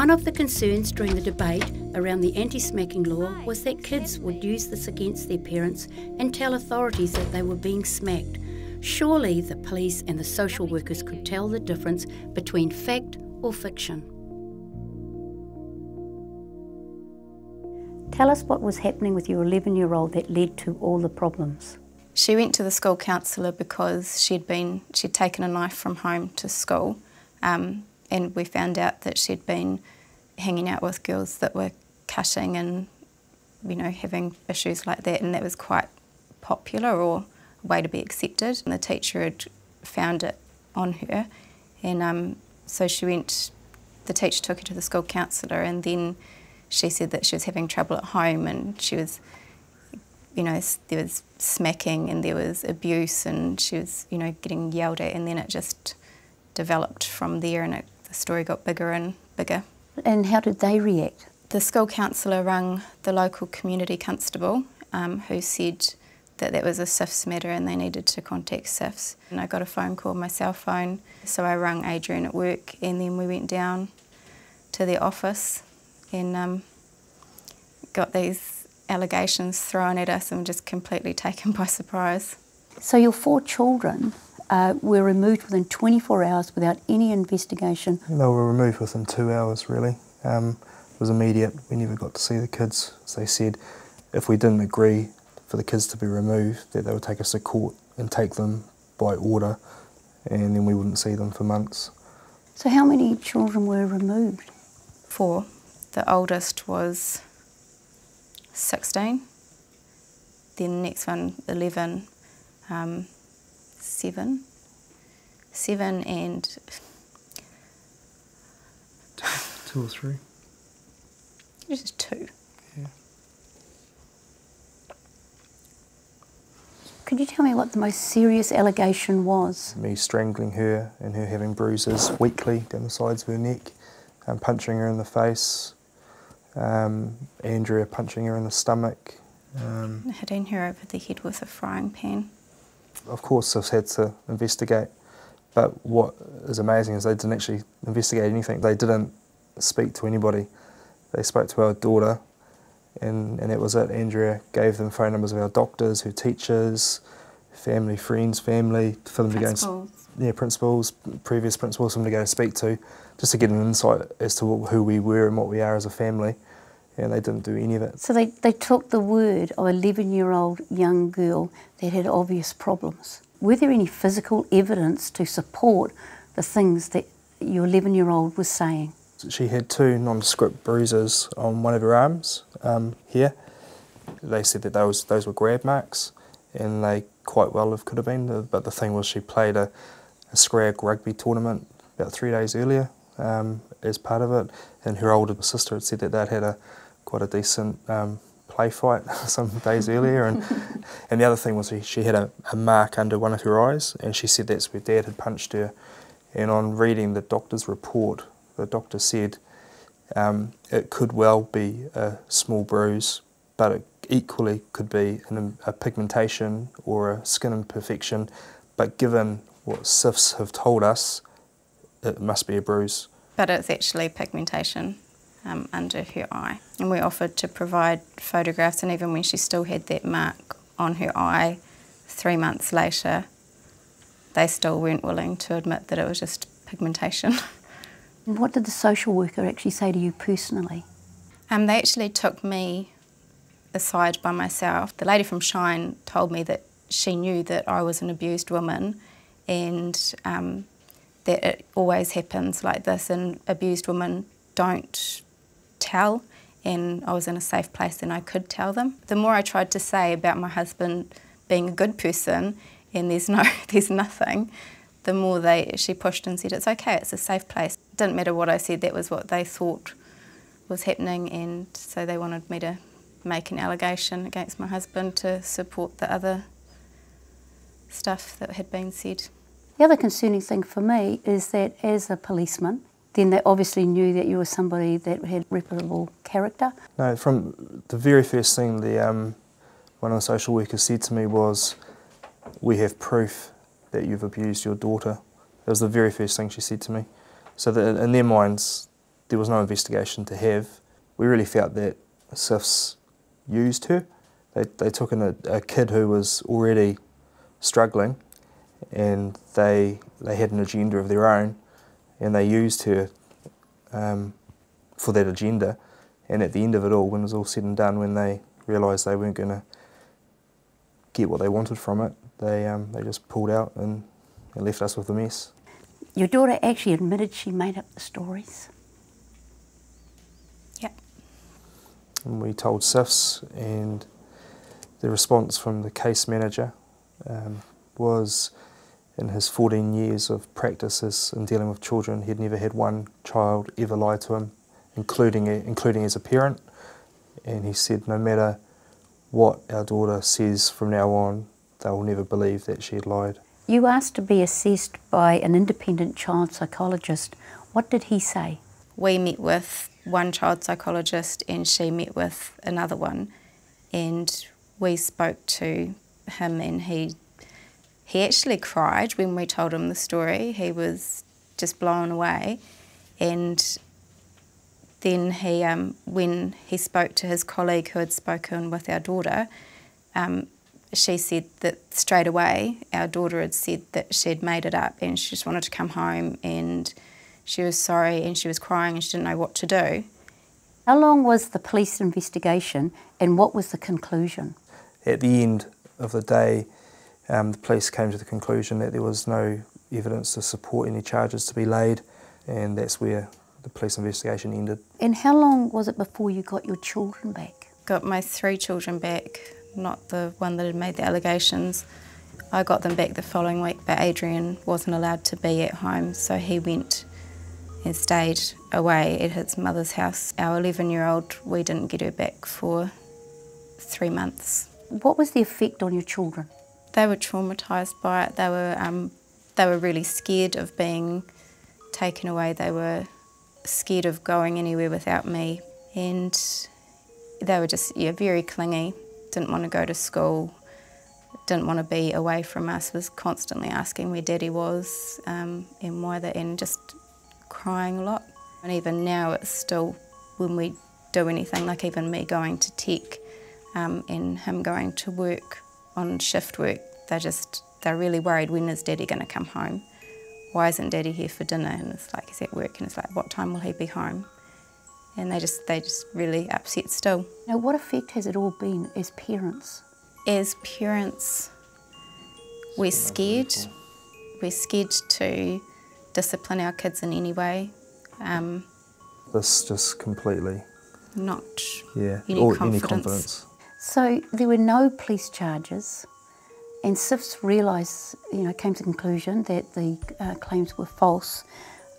One of the concerns during the debate around the anti-smacking law was that kids would use this against their parents and tell authorities that they were being smacked. Surely the police and the social workers could tell the difference between fact or fiction. Tell us what was happening with your 11-year-old that led to all the problems. She went to the school counsellor because she'd taken a knife from home to school, and we found out that she'd been hanging out with girls that were cutting and, you know, having issues like that, and that was quite popular or a way to be accepted. And the teacher had found it on her, and so the teacher took her to the school counsellor, and then she said that she was having trouble at home, and she was, you know, there was smacking and there was abuse, and she was, you know, getting yelled at, and then it just developed from there, and the story got bigger and bigger. And how did they react? The school counsellor rang the local community constable, who said that that was a SIFS matter and they needed to contact SIFS. And I got a phone call on my cell phone, so I rang Adrian at work, and then we went down to their office and got these allegations thrown at us and just completely taken by surprise. So your 4 children were removed within 24 hours without any investigation? They were removed within 2 hours, really. It was immediate. We never got to see the kids. As they said, if we didn't agree for the kids to be removed, that they would take us to court and take them by order, and then we wouldn't see them for months. So how many children were removed? 4. The oldest was 16, then the next one 11, 7 and 2 or 3. Just 2. Yeah. Could you tell me what the most serious allegation was? Me strangling her and her having bruises weekly down the sides of her neck, punching her in the face, Andrea punching her in the stomach. Hitting her over the head with a frying pan. Of course, they've had to investigate, but what is amazing is they didn't actually investigate anything. They didn't speak to anybody. They spoke to our daughter, and that was it. Andrea gave them phone numbers of our doctors, her teachers, family, friends, family, for them Principals. to go principals, previous principals, for them to go speak to, just to get an insight as to who we were and what we are as a family. And they didn't do any of it. So they took the word of an 11-year-old young girl that had obvious problems. Were there any physical evidence to support the things that your 11-year-old was saying? She had 2 nondescript bruises on one of her arms here. They said that those were grab marks, and they quite well could have been. But the thing was, she played a scrag rugby tournament about 3 days earlier as part of it, and her older sister had said that they'd had quite a decent play fight some days earlier, and the other thing was she had a mark under one of her eyes, and she said that's where Dad had punched her. And on reading the doctor's report, the doctor said it could well be a small bruise, but it equally could be a pigmentation or a skin imperfection, but given what SIFS have told us, it must be a bruise. But it's actually pigmentation under her eye. And we offered to provide photographs, and even when she still had that mark on her eye 3 months later, they still weren't willing to admit that it was just pigmentation. And what did the social worker actually say to you personally? They actually took me aside by myself. The lady from Shine told me that she knew that I was an abused woman, and that it always happens like this, and abused women don't tell, and I was in a safe place and I could tell them. The more I tried to say about my husband being a good person and there's nothing, the more she pushed and said, it's okay, it's a safe place. It didn't matter what I said, that was what they thought was happening, and so they wanted me to make an allegation against my husband to support the other stuff that had been said. The other concerning thing for me is that as a policeman, then they obviously knew that you were somebody that had reputable character. No, from the very first thing one of the social workers said to me was, we have proof that you've abused your daughter. That was the very first thing she said to me. So that in their minds, there was no investigation to have. We really felt that SIFs used her. They took in a kid who was already struggling, and they had an agenda of their own, and they used her for that agenda. And at the end of it all, when it was all said and done, when they realised they weren't going to get what they wanted from it, they just pulled out and left us with a mess. Your daughter actually admitted she made up the stories. Yep. And we told SIFs, and the response from the case manager was, in his 14 years of practices in dealing with children, he'd never had one child ever lie to him, including as a parent. And he said no matter what our daughter says from now on, they will never believe that she had lied. You asked to be assessed by an independent child psychologist. What did he say? We met with one child psychologist and she met with another one, and we spoke to him, and he actually cried when we told him the story. He was just blown away. And then he, when he spoke to his colleague who had spoken with our daughter, she said that straight away our daughter had said that she'd made it up and she just wanted to come home, and she was sorry and she was crying and she didn't know what to do. How long was the police investigation and what was the conclusion? At the end of the day, the police came to the conclusion that there was no evidence to support any charges to be laid, and that's where the police investigation ended. And how long was it before you got your children back? Got my 3 children back, not the one that had made the allegations. I got them back the following week, but Adrian wasn't allowed to be at home, so he went and stayed away at his mother's house. Our 11-year-old, we didn't get her back for 3 months. What was the effect on your children? They were traumatised by it. They were really scared of being taken away. They were scared of going anywhere without me, and they were just very clingy. Didn't want to go to school, didn't want to be away from us, was constantly asking where Daddy was and why they, and just crying a lot. And even now it's still, when we do anything, like even me going to tech and him going to work on shift work, they're really worried, when is Daddy going to come home? Why isn't Daddy here for dinner? And it's like, he's at work, and it's like, what time will he be home? And they just really upset still. Now, what effect has it all been as parents? As parents, we're scared. We're scared to discipline our kids in any way. This just completely... Not any confidence. So there were no police charges, and SIFs realised, came to the conclusion that the claims were false.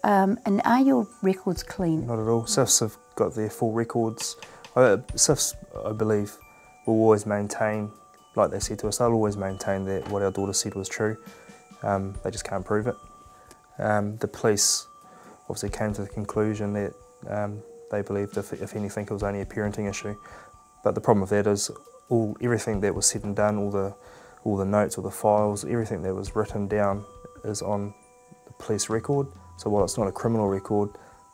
And are your records clean? Not at all. SIFs have got their full records. SIFs, I believe, will always maintain, like they said to us, they'll always maintain that what our daughter said was true. They just can't prove it. The police obviously came to the conclusion that they believed, if anything, it was only a parenting issue. But the problem with that is everything that was said and done, all the notes, all the files, everything that was written down is on the police record. So while it's not a criminal record,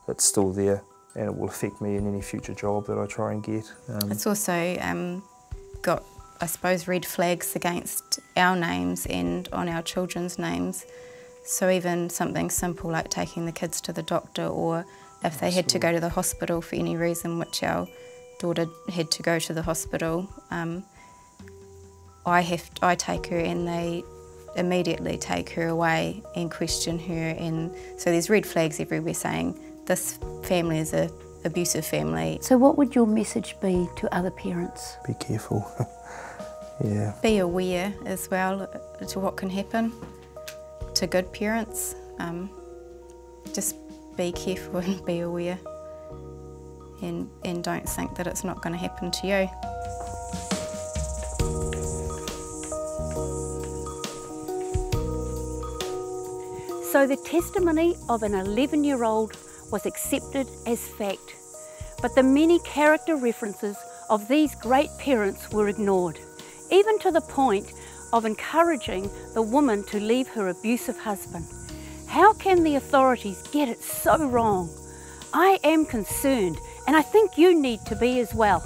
it's still there, and it will affect me in any future job that I try and get. It's also got, I suppose, red flags against our names and on our children's names. So even something simple like taking the kids to the doctor, or if they had to go to the hospital for any reason, which our daughter had to go to the hospital, I take her and they immediately take her away and question her, and so there's red flags everywhere saying this family is an abusive family. So what would your message be to other parents? Be careful. Yeah. Be aware as well to what can happen to good parents. Just be careful and be aware, and don't think that it's not going to happen to you. So the testimony of an 11-year-old was accepted as fact, but the many character references of these great parents were ignored, even to the point of encouraging the woman to leave her abusive husband. How can the authorities get it so wrong? I am concerned, and I think you need to be as well.